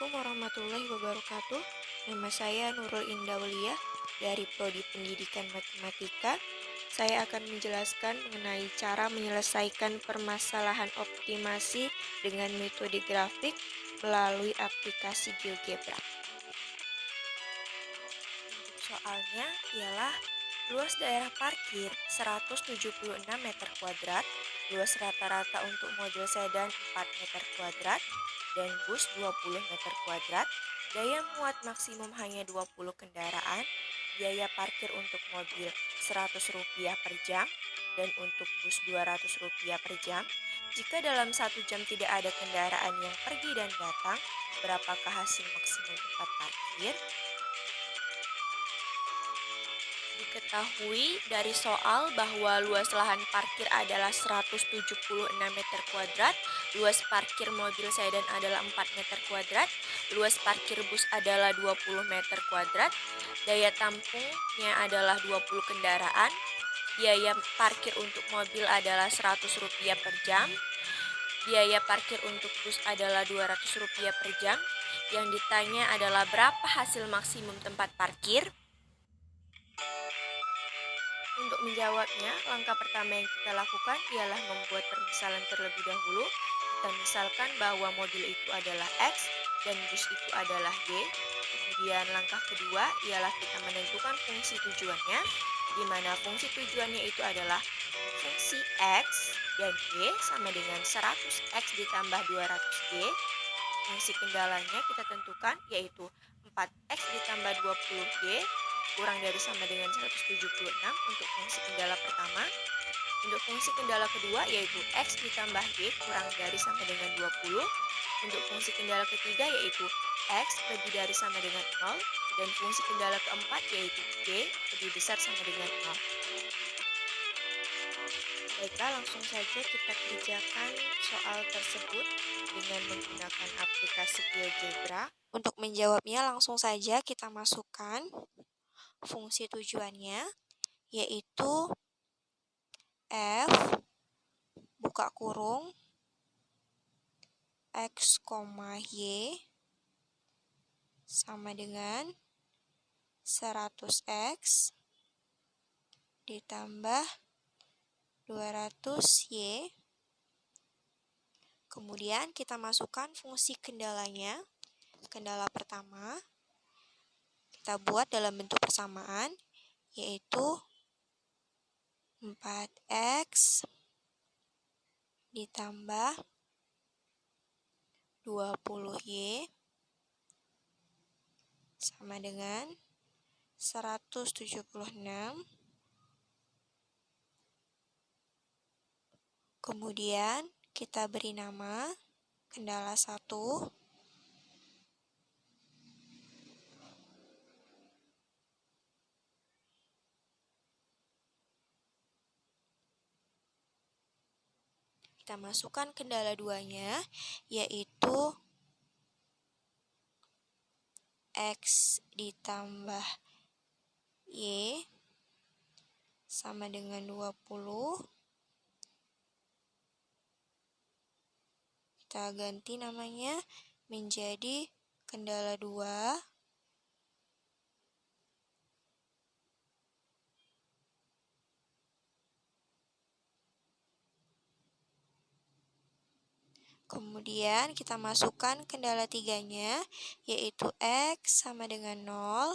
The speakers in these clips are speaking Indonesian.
Assalamualaikum warahmatullahi wabarakatuh. Nama saya Nurul Indaulia dari Prodi Pendidikan Matematika. Saya akan menjelaskan mengenai cara menyelesaikan permasalahan optimasi dengan metode grafik melalui aplikasi GeoGebra. Untuk soalnya ialah luas daerah parkir 176 meter kuadrat, luas rata-rata untuk mobil sedan 4 meter kuadrat, dan bus 20 meter kuadrat, daya muat maksimum hanya 20 kendaraan, biaya parkir untuk mobil Rp100 per jam, dan untuk bus Rp200 per jam. Jika dalam 1 jam tidak ada kendaraan yang pergi dan datang, berapakah hasil maksimum tempat parkir? Diketahui dari soal bahwa luas lahan parkir adalah 176 meter kuadrat, luas parkir mobil sedan adalah 4 meter kuadrat, luas parkir bus adalah 20 meter kuadrat, daya tampungnya adalah 20 kendaraan, biaya parkir untuk mobil adalah Rp100 per jam, biaya parkir untuk bus adalah Rp200 per jam. Yang ditanya adalah berapa hasil maksimum tempat parkir? Untuk menjawabnya, langkah pertama yang kita lakukan ialah membuat permisalan terlebih dahulu. Kita misalkan bahwa mobil itu adalah X dan bus itu adalah Y. Kemudian langkah kedua ialah kita menentukan fungsi tujuannya, di mana fungsi tujuannya itu adalah fungsi X dan Y sama dengan 100X ditambah 200Y. Fungsi kendalanya kita tentukan yaitu 4X ditambah 20Y kurang dari sama dengan 176 untuk fungsi kendala pertama. Untuk fungsi kendala kedua yaitu X ditambah Y kurang dari sama dengan 20. Untuk fungsi kendala ketiga yaitu X lebih dari sama dengan 0. Dan fungsi kendala keempat yaitu Y lebih besar sama dengan 0. Baiklah, langsung saja kita kerjakan soal tersebut dengan menggunakan aplikasi GeoGebra. Untuk menjawabnya langsung saja kita masukkan fungsi tujuannya, yaitu F buka kurung X, Y sama dengan 100X ditambah 200Y. Kemudian kita masukkan fungsi kendalanya. Kendala pertama kita buat dalam bentuk persamaan, yaitu 4X ditambah 20Y sama dengan 176. Kemudian kita beri nama kendala 1. Kita masukkan kendala 2-nya, yaitu X ditambah Y sama dengan 20. Kita ganti namanya menjadi kendala 2. Kemudian kita masukkan kendala 3-nya, yaitu X sama dengan 0.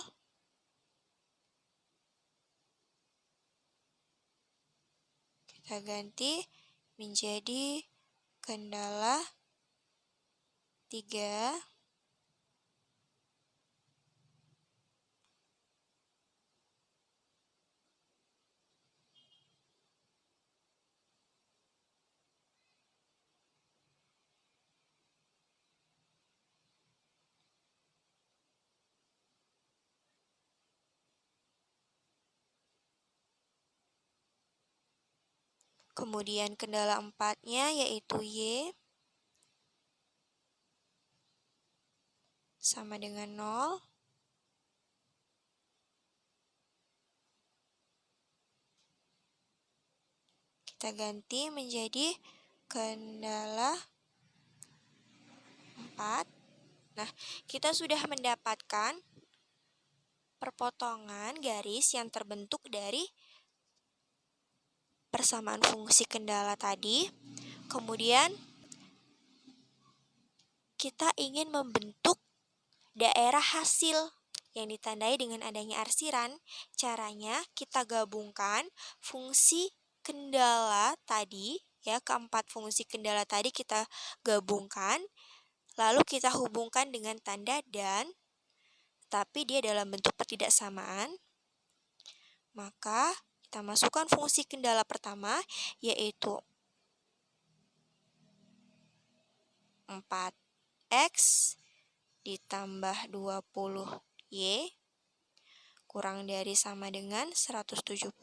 Kita ganti menjadi kendala 3. Kemudian kendala 4-nya yaitu Y sama dengan 0. Kita ganti menjadi kendala 4. Nah, kita sudah mendapatkan perpotongan garis yang terbentuk dari persamaan fungsi kendala tadi. Kemudian kita ingin membentuk daerah hasil yang ditandai dengan adanya arsiran. Caranya kita gabungkan fungsi kendala tadi, ya, keempat fungsi kendala tadi kita gabungkan, lalu kita hubungkan dengan tanda dan, tapi dia dalam bentuk pertidaksamaan. Maka kita masukkan fungsi kendala pertama, yaitu 4x ditambah 20y kurang dari sama dengan 176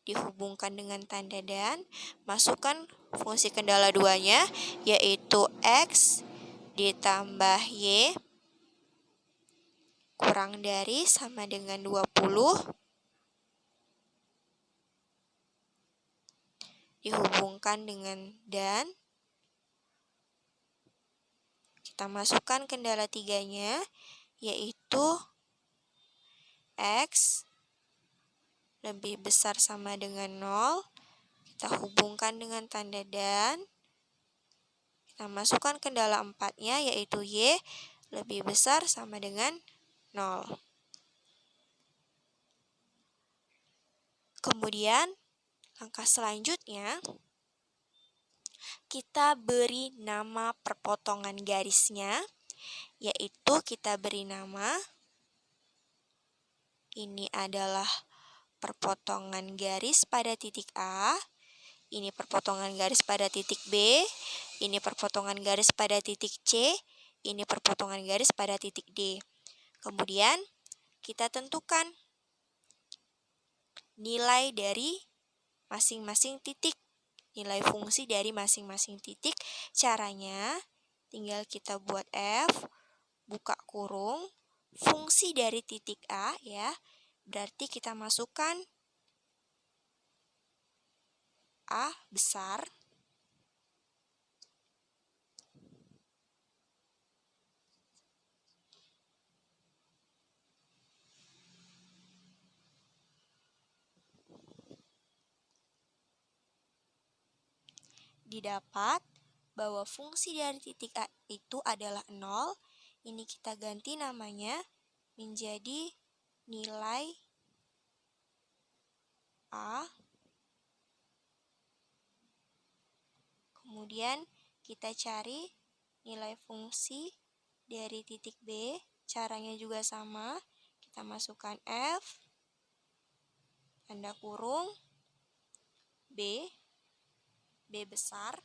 dihubungkan dengan tanda dan, masukkan fungsi kendala duanya, yaitu x ditambah y kurang dari sama dengan 20 dihubungkan dengan dan, kita masukkan kendala tiganya, yaitu x lebih besar sama dengan 0, kita hubungkan dengan tanda dan, kita masukkan kendala 4-nya, yaitu y lebih besar sama dengan 0. Kemudian, langkah selanjutnya, kita beri nama perpotongan garisnya, yaitu kita beri nama, ini adalah perpotongan garis pada titik A, ini perpotongan garis pada titik B, ini perpotongan garis pada titik C, ini perpotongan garis pada titik D. Kemudian, kita tentukan nilai dari masing-masing titik, nilai fungsi dari masing-masing titik. Caranya, tinggal kita buat F, buka kurung, fungsi dari titik A, ya, berarti kita masukkan A besar, didapat bahwa fungsi dari titik A itu adalah 0. Ini kita ganti namanya menjadi nilai A. Kemudian kita cari nilai fungsi dari titik B. Caranya juga sama. Kita masukkan F, tanda kurung, B besar,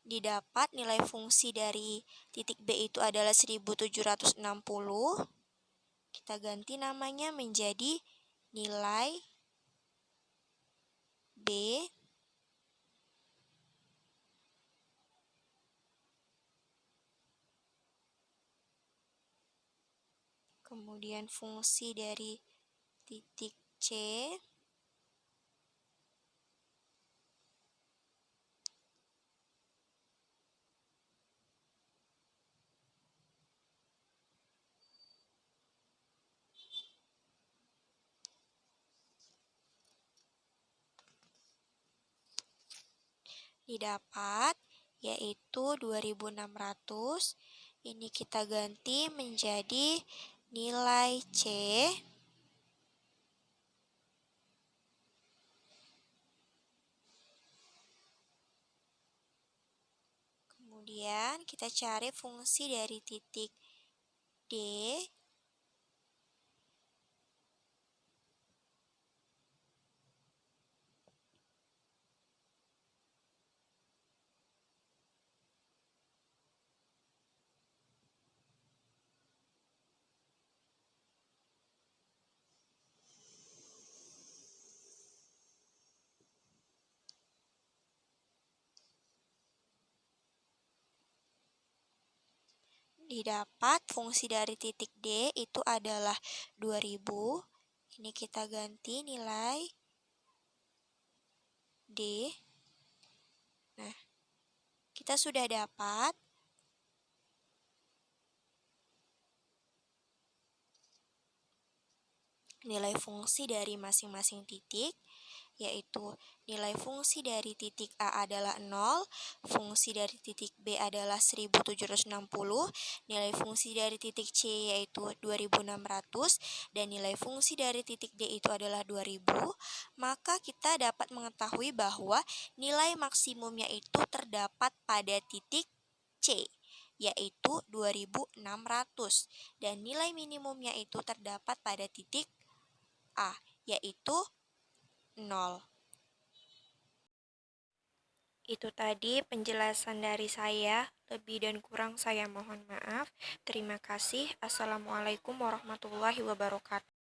didapat nilai fungsi dari titik B itu adalah 1760. Kita ganti namanya menjadi nilai B kemudian fungsi dari titik C didapat, yaitu 2600. Ini kita ganti menjadi nilai C kemudian kita cari fungsi dari titik D didapat fungsi dari titik D itu adalah 2000. Ini kita ganti nilai D. Nah, kita sudah dapat nilai fungsi dari masing-masing titik, yaitu nilai fungsi dari titik A adalah 0, fungsi dari titik B adalah 1760, nilai fungsi dari titik C yaitu 2600, dan nilai fungsi dari titik D itu adalah 2000, maka kita dapat mengetahui bahwa nilai maksimumnya itu terdapat pada titik C, yaitu 2600, dan nilai minimumnya itu terdapat pada titik A, yaitu 0. Itu tadi penjelasan dari saya, lebih dan kurang saya mohon maaf. Terima kasih. Assalamualaikum warahmatullahi wabarakatuh.